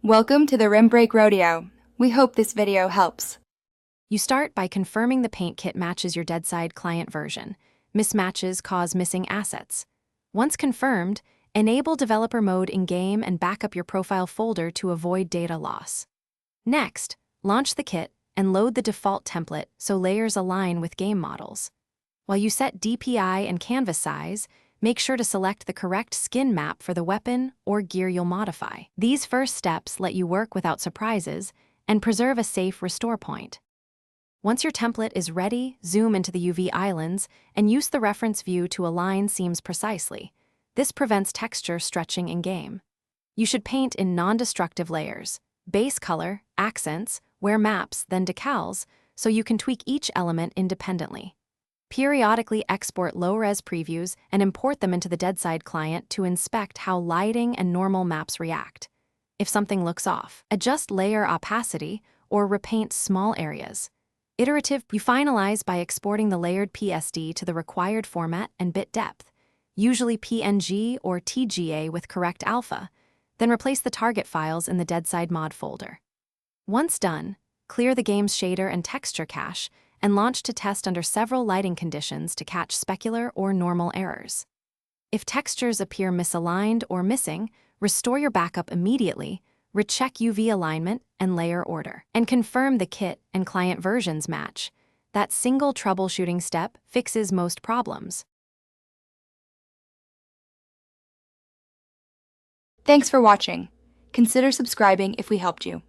Welcome to the Rim Break Rodeo. We hope this video helps. You start by confirming the paint kit matches your Deadside client version. Mismatches cause missing assets. Once confirmed, enable developer mode in-game and back up your profile folder to avoid data loss. Next, launch the kit and load the default template so layers align with game models. While you set DPI and canvas size, make sure to select the correct skin map for the weapon or gear you'll modify. These first steps let you work without surprises and preserve a safe restore point. Once your template is ready, zoom into the UV islands and use the reference view to align seams precisely. This prevents texture stretching in-game. You should paint in non-destructive layers, base color, accents, wear maps, then decals, so you can tweak each element independently. Periodically export low-res previews and import them into the Deadside client to inspect how lighting and normal maps react. If something looks off, adjust layer opacity or repaint small areas. Iterative, you finalize by exporting the layered PSD to the required format and bit depth, usually PNG or TGA with correct alpha, then replace the target files in the Deadside mod folder. Once done, clear the game's shader and texture cache and launch to test under several lighting conditions to catch specular or normal errors. If textures appear misaligned or missing, restore your backup immediately, recheck UV alignment and layer order, and confirm the kit and client versions match. That single troubleshooting step fixes most problems. Thanks for watching. Consider subscribing if we helped you.